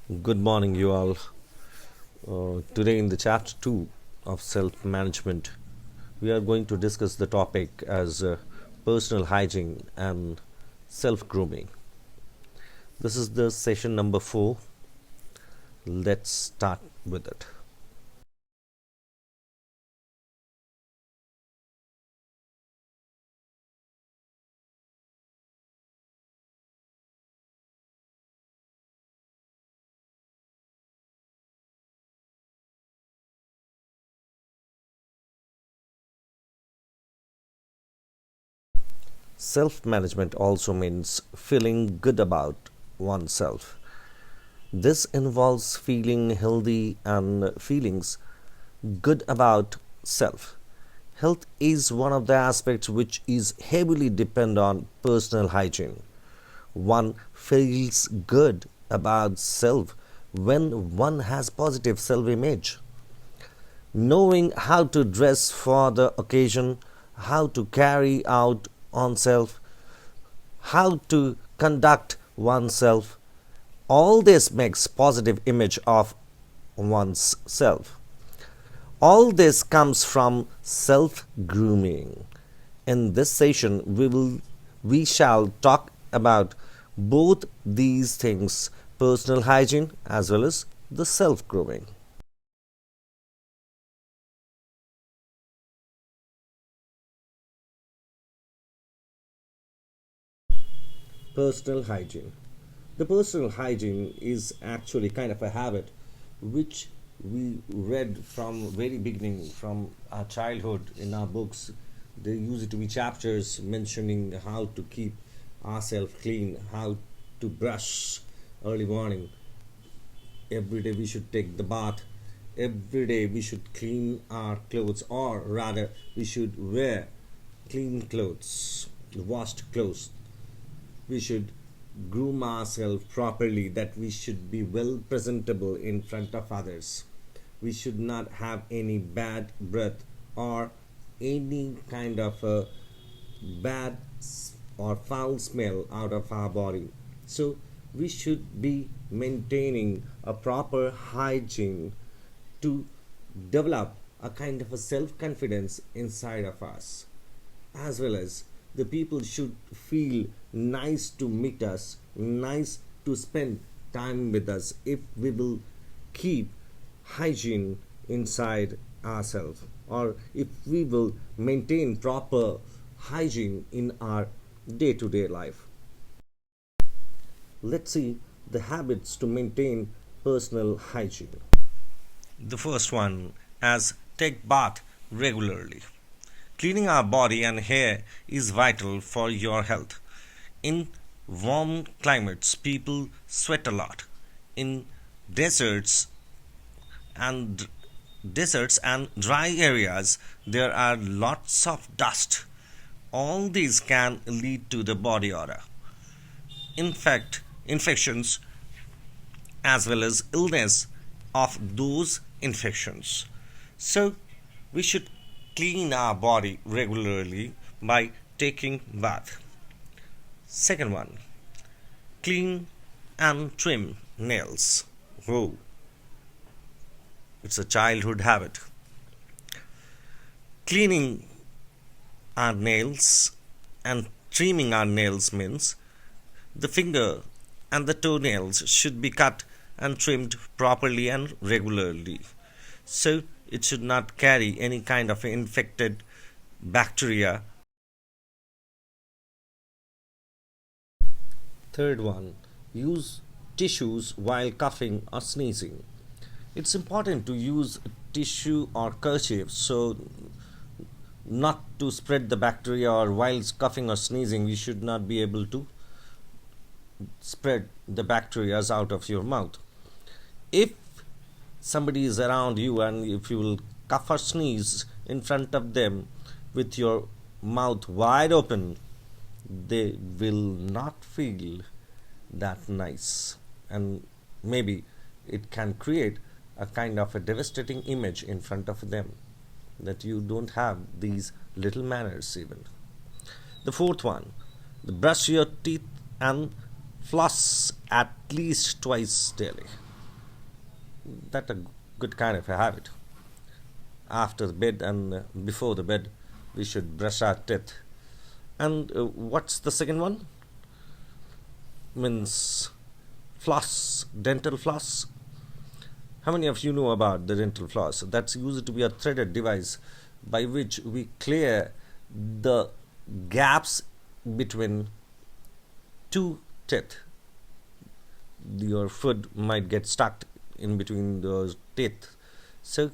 Good morning, you all. Today, in the chapter 2 of self management, we are going to discuss the topic as personal hygiene and self grooming. This is the session number 4. Let's start with it. Self management also means feeling good about oneself. This involves feeling healthy and feelings good about self. Health is one of the aspects which is heavily depend on personal hygiene. One feels good about self when one has positive self image. Knowing how to dress for the occasion, how to carry out oneself, how to conduct oneself, all this makes positive image of one's self. All this comes from self grooming. In this session, we shall talk about both these things, personal hygiene as well as the self grooming. Personal hygiene. The personal hygiene is actually kind of a habit which we read from very beginning, from our childhood in our books. There used to be chapters mentioning how to keep ourselves clean, how to brush early morning. Every day we should take the bath. Every day we should clean our clothes, or rather, we should wear clean clothes, washed clothes. We should groom ourselves properly, that we should be well presentable in front of others. We should not have any bad breath or any kind of a bad or foul smell out of our body. So we should be maintaining a proper hygiene to develop a kind of a self confidence inside of us, as well as the people should feel nice to meet us, nice to spend time with us if we will keep hygiene inside ourselves, or if we will maintain proper hygiene in our day to day life. Let's see the habits to maintain personal hygiene. The first one, as take bath regularly. Cleaning our body and hair is vital for your health. In warm climates, people sweat a lot. In deserts and deserts and dry areas, there are lots of dust. All these can lead to the body odor. In fact, infections as well as illness of those infections. So, we should clean our body regularly by taking bath. Second one, clean and trim nails. Oh, it's a childhood habit. Cleaning our nails and trimming our nails means the finger and the toenails should be cut and trimmed properly and regularly. So it should not carry any kind of infected bacteria. Third one, use tissues while coughing or sneezing. It's important to use tissue or kerchief so not to spread the bacteria, or while coughing or sneezing we should not be able to spread the bacteria out of your mouth. If somebody is around you and if you will cough or sneeze in front of them with your mouth wide open, they will not feel that nice, and maybe it can create a kind of a devastating image in front of them that you don't have these little manners even. The fourth one, brush your teeth and floss at least twice daily. That a good kind of a habit. After the bed and before the bed, we should brush our teeth. And what's the second one? Means floss, dental floss. How many of you know about the dental floss? That's used to be a threaded device by which we clear the gaps between two teeth. Your food might get stuck in between those teeth. So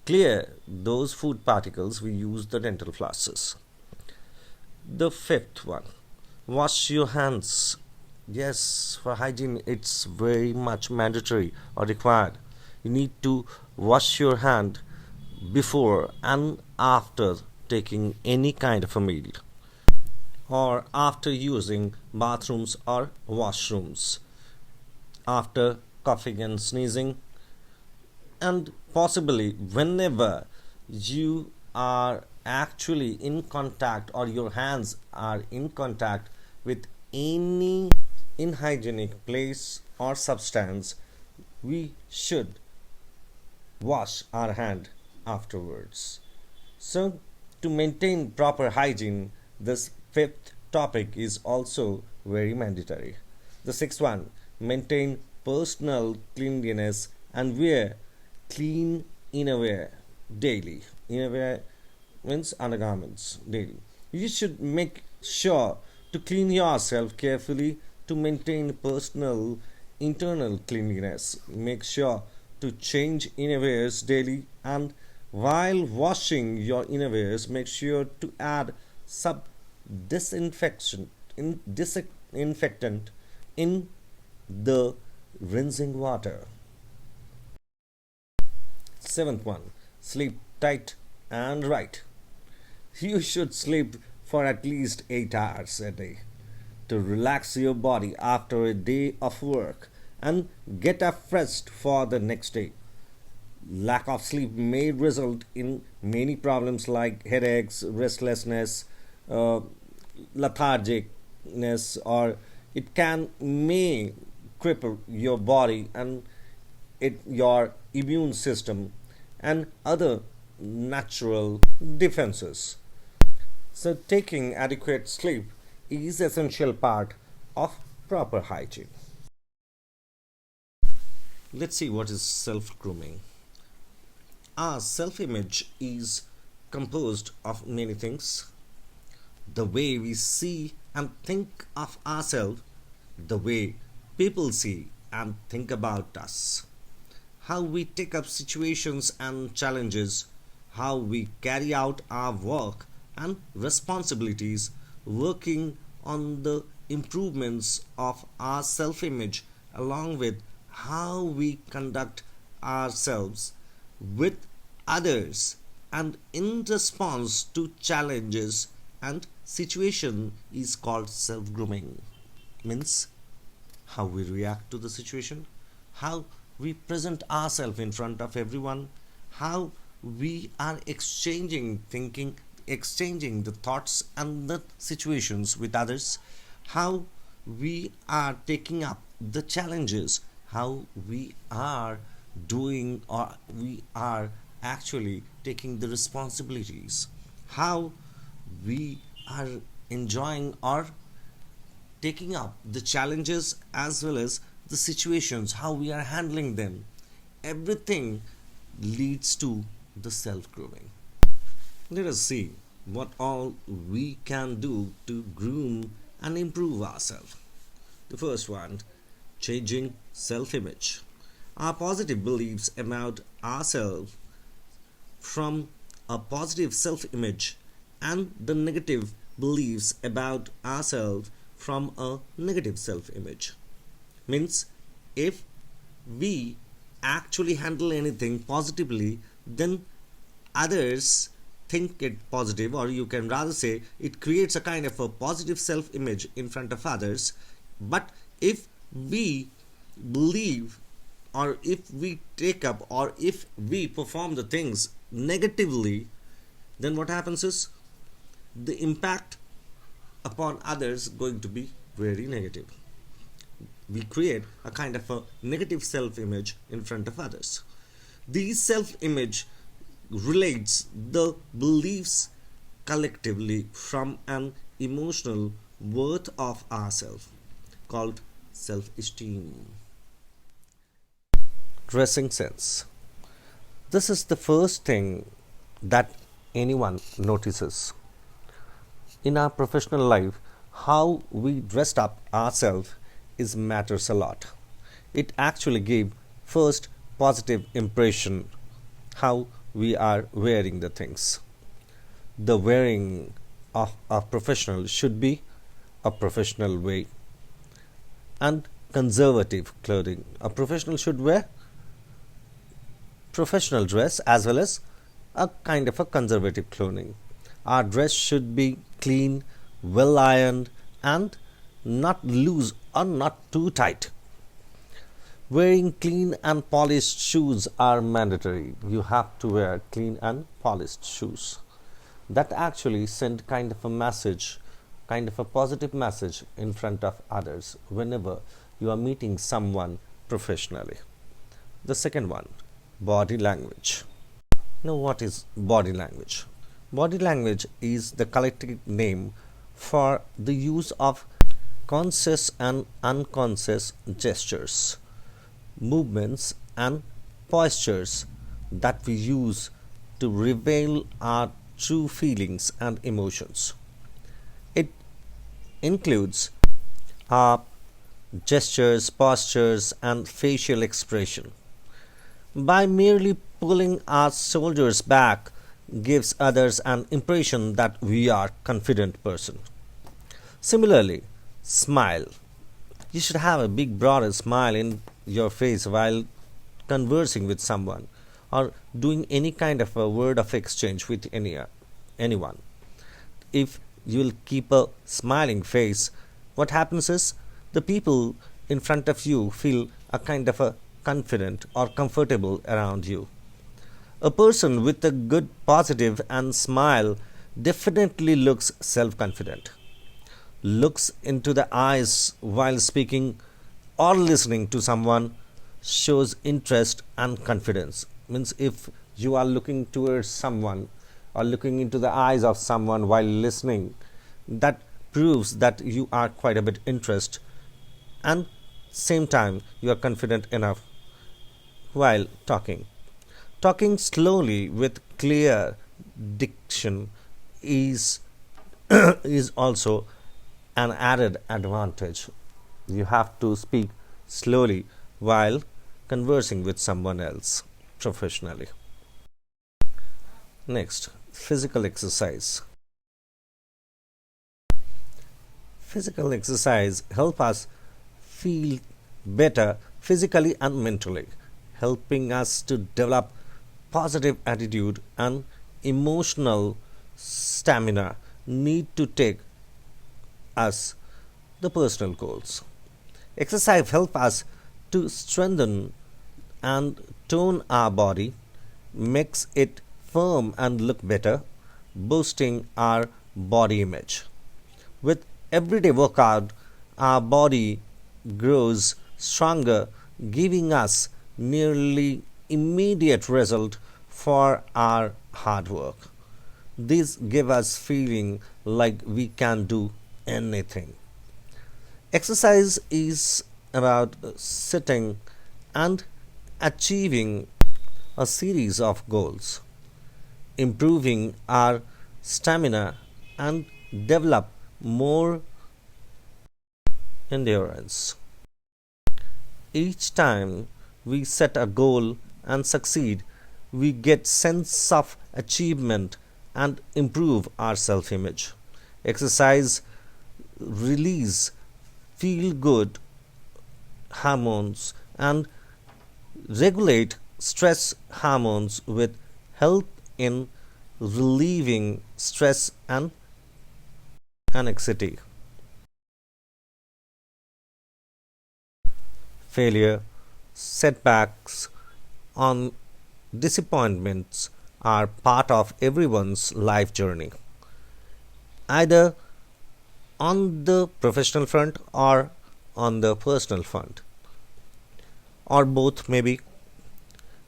clear those food particles, we use the dental flosses. The fifth one, wash your hands. Yes, for hygiene, it's very much mandatory or required. You need to wash your hand before and after taking any kind of a meal or after using bathrooms or washrooms, after coughing and sneezing, and possibly whenever you are actually in contact or your hands are in contact with any unhygienic place or substance, we should wash our hand afterwards. So, to maintain proper hygiene, this fifth topic is also very mandatory. The sixth one, maintain personal cleanliness and wear clean innerwear daily. Innerwear means undergarments daily. You should make sure to clean yourself carefully to maintain personal internal cleanliness. Make sure to change innerwears daily, and while washing your innerwears, make sure to add some disinfectant in the rinsing water. Seventh one, sleep tight and right. You should sleep for at least 8 hours a day to relax your body after a day of work and get refreshed for the next day. Lack of sleep may result in many problems like headaches, restlessness, uh, lethargicness, or it can may cripple your body and your immune system and other natural defenses. So taking adequate sleep is essential part of proper hygiene. Let's see what is self grooming. Our self image is composed of many things: the way we see and think of ourselves, the way people see and think about us, how we take up situations and challenges, how we carry out our work and responsibilities, working on the improvements of our self image, along with how we conduct ourselves with others and in response to challenges and situation is called self grooming. Means how we react to the situation, how we present ourselves in front of everyone, how we are exchanging thinking, exchanging the thoughts and the situations with others, how we are taking up the challenges, how we are doing or we are actually taking the responsibilities, how we are enjoying or taking up the challenges as well as the situations, how we are handling them. Everything leads to the self grooming. Let us see what all we can do to groom and improve ourselves. The first one, changing self image. Our positive beliefs about ourselves from a positive self image and the negative beliefs about ourselves from a negative self image. Means if we actually handle anything positively, then others think it positive, or you can rather say it creates a kind of a positive self image in front of others. But if we believe or if we take up or if we perform the things negatively, then what happens is the impact upon others going to be very negative. we create a kind of a negative self image in front of others. These self image relates the beliefs collectively from an emotional worth of ourselves called self esteem. Dressing sense. This is the first thing that anyone notices. In our professional life, how we dressed up ourselves is matters a lot. It actually gives first positive impression how we are wearing the things. The wearing of a professional should be a professional way and conservative clothing. A professional should wear professional dress as well as a kind of a conservative clothing. Our dress should be clean, well ironed, and not loose or not too tight. Wearing clean and polished shoes are mandatory. You have to wear clean and polished shoes. That actually send kind of a message, kind of a positive message in front of others whenever you are meeting someone professionally. The second one, body language. Now, what is body language? Body language is the collective name for the use of conscious and unconscious gestures, movements, and postures that we use to reveal our true feelings and emotions. It includes our gestures, postures, and facial expression. By merely pulling our shoulders back gives others an impression that we are confident person. Similarly, smile. You should have a big broader smile in your face while conversing with someone or doing any kind of a word of exchange with anyone. If you'll keep a smiling face, what happens is the people in front of you feel a kind of a confident or comfortable around you. A person with a good positive and smile definitely looks self-confident. Looks into the eyes while speaking or listening to someone shows interest and confidence. Means if you are looking towards someone or looking into the eyes of someone while listening, that proves that you are quite a bit interested and same time you are confident enough while talking. Talking slowly with clear diction is is also an added advantage. You have to speak slowly while conversing with someone else professionally. Next, physical exercise. Physical exercise help us feel better physically and mentally, helping us to develop positive attitude and emotional stamina need to take us the personal goals. Exercise help us to strengthen and tone our body, makes it firm and look better, boosting our body image. With everyday workout, our body grows stronger, giving us nearly immediate result for our hard work. This give us feeling like we can do anything. Exercise is about sitting and achieving a series of goals, improving our stamina and develop more endurance. Each time we set a goal and succeed, we get sense of achievement and improve our self-image. Exercise release feel good hormones and regulate stress hormones with help in relieving stress and anxiety. Failure, setbacks, on disappointments are part of everyone's life journey, either on the professional front or on the personal front, or both maybe.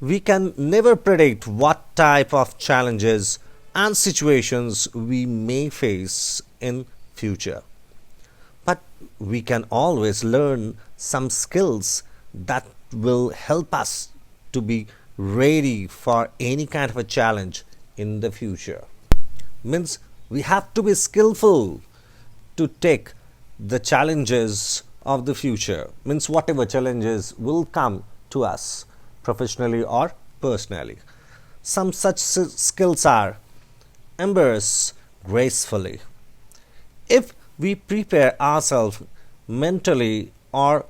We can never predict what type of challenges and situations we may face in future, but we can always learn some skills that will help us to be ready for any kind of a challenge in the future. Means we have to be skillful to take the challenges of the future, means whatever challenges will come to us professionally or personally. Some such skills are: embrace gracefully. If we prepare ourselves mentally or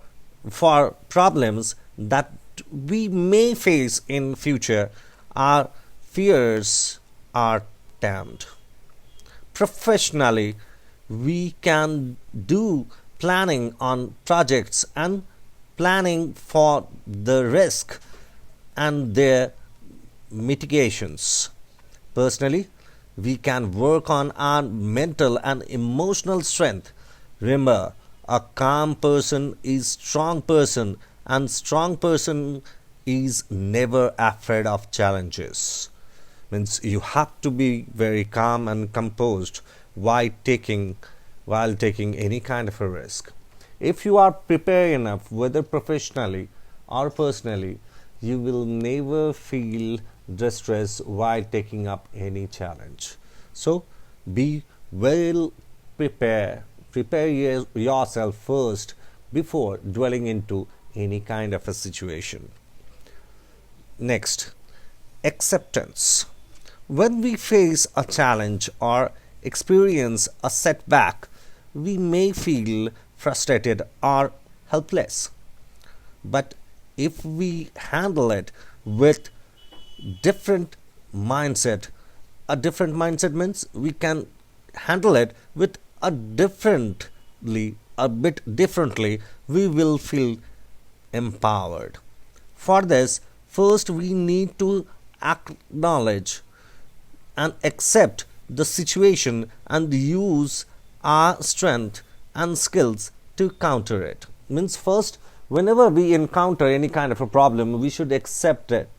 for problems that we may face in future, our fears are tamed. Professionally, we can do planning on projects and planning for the risk and their mitigations. Personally, we can work on our mental and emotional strength. Remember, a calm person is strong person, and strong person is never afraid of challenges. Means you have to be very calm and composed while taking any kind of a risk. If you are prepared enough, whether professionally or personally, you will never feel distress while taking up any challenge. So be well prepared. Prepare yourself first before dwelling into any kind of a situation. Next, acceptance. When we face a challenge or experience a setback, we may feel frustrated or helpless. But if we handle it with different mindset, a different mindset means we can handle it with a bit differently, we will feel empowered. For this, first we need to acknowledge and accept the situation and use our strength and skills to counter it. Means first, whenever we encounter any kind of a problem, we should accept it.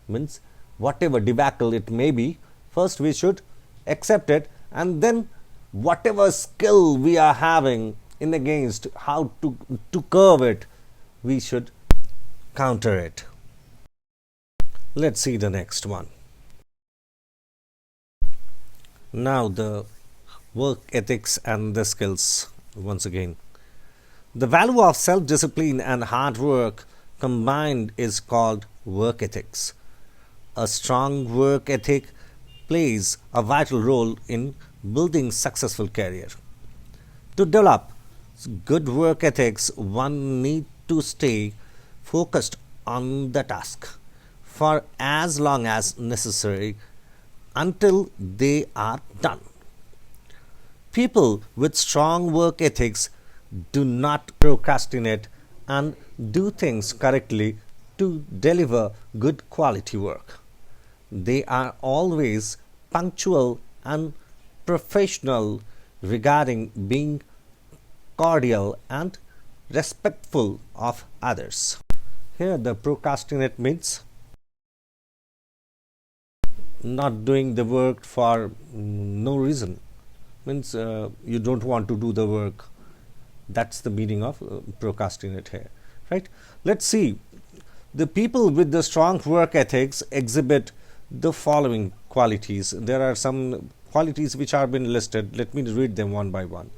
Means whatever debacle it may be, first we should accept it, and then whatever skill we are having in against how to curve it, we should counter it. Let's see the next one. Now the work ethics and the skills once again. The value of self-discipline and hard work combined is called work ethics. A strong work ethic plays a vital role in building successful career. To develop good work ethics, one need to stay focused on the task for as long as necessary until they are done. People with strong work ethics do not procrastinate and do things correctly to deliver good quality work. They are always punctual and professional regarding being cordial and respectful of others. Here, the procrastinate means not doing the work for no reason. Means you don't want to do the work. That's the meaning of procrastinate here, right? Let's see. The people with the strong work ethics exhibit the following qualities. There are some qualities which are been listed. Let me read them one by one.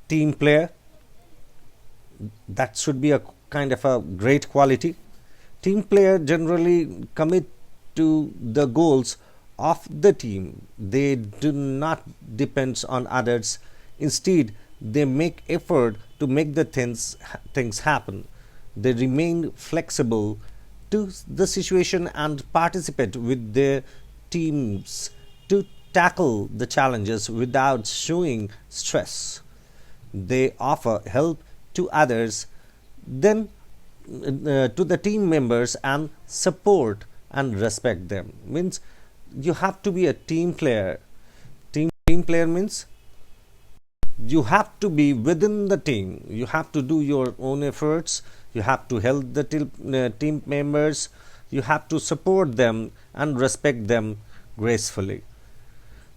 Team player, that should be a kind of a great quality. Team player generally commit to the goals of the team. They do not depend on others. Instead, they make effort to make the things happen. They remain flexible to the situation and participate with their teams to tackle the challenges without showing stress. They offer help to others, then to the team members, and support and respect them. Means you have to be a team player. Team player means You have to be within the team. You have to do your own efforts. You have to help the team members. You have to support them and respect them gracefully.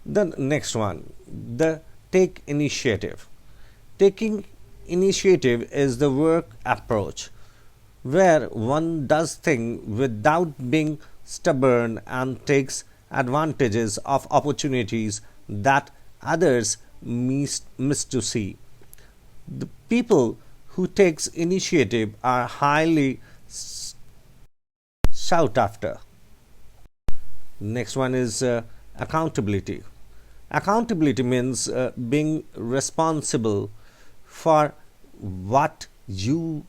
The next one, the take initiative. Taking initiative is the work approach where one does things without being stubborn and takes advantages of opportunities that others miss to see. The people who takes initiative are highly sought after. Next one is accountability. Accountability means being responsible for what you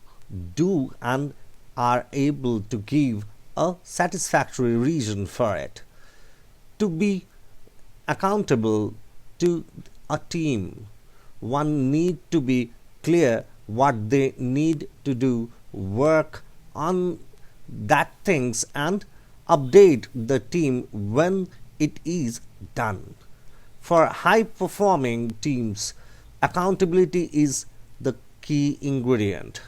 do and are able to give a satisfactory reason for it. To be accountable to a team, one need to be clear what they need to do, work on that things and update the team when it is done. For high performing teams, accountability is the key ingredient.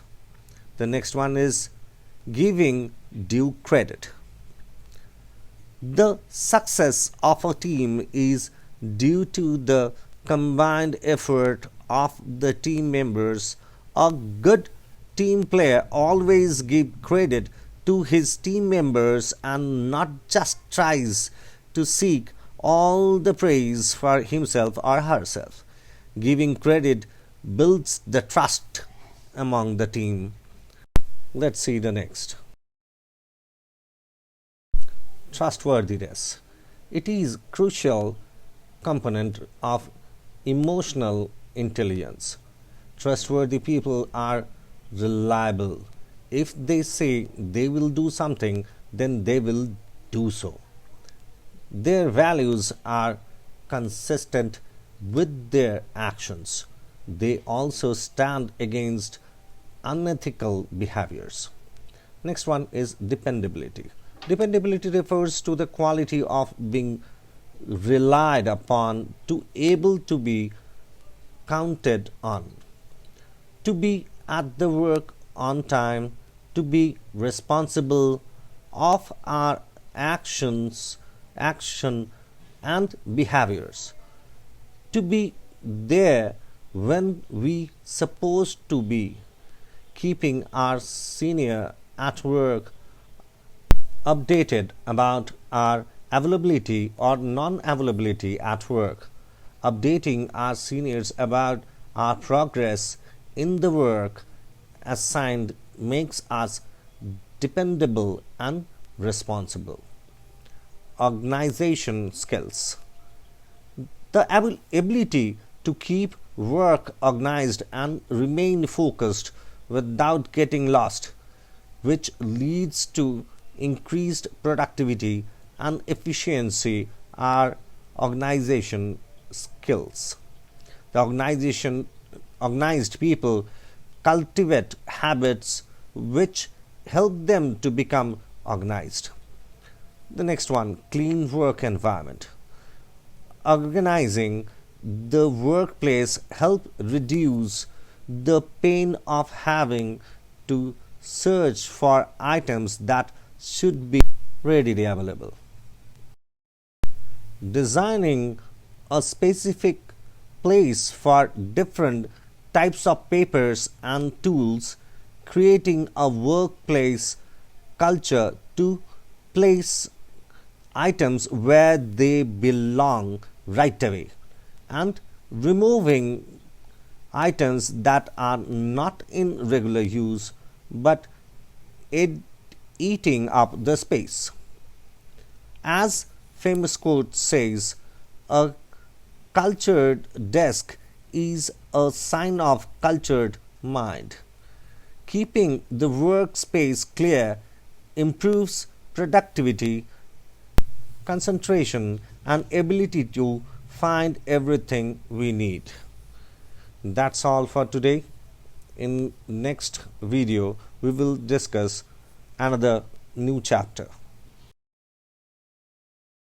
The next one is giving due credit. The success of a team is due to the combined effort of the team members. A good team player always gives credit to his team members and not just tries to seek all the praise for himself or herself. Giving credit builds the trust among the team. Let's see the next. Trustworthiness. It is crucial component of emotional intelligence. Trustworthy people are reliable. If they say they will do something, then they will do so. Their values are consistent with their actions. They also stand against unethical behaviors. Next one is dependability. Dependability refers to the quality of being relied upon, to able to be counted on, to be at the work on time, to be responsible of our action and behaviors, to be there when we supposed to be, keeping our senior at work updated about our availability or non-availability at work, updating our seniors about our progress in the work assigned makes us dependable and responsible. Organization skills. The ability to keep work organized and remain focused without getting lost, which leads to increased productivity and efficiency, are organization skills. The organized people cultivate habits which help them to become organized. The next one, clean work environment. Organizing the workplace help reduce the pain of having to search for items that should be readily available. Designing a specific place for different types of papers and tools, creating a workplace culture to place items where they belong right away, and removing items that are not in regular use but eating up the space. As famous quote says, a cultured desk is a sign of cultured mind. Keeping the workspace clear improves productivity, concentration, and ability to find everything we need. That's all for today. In next video we will discuss another new chapter.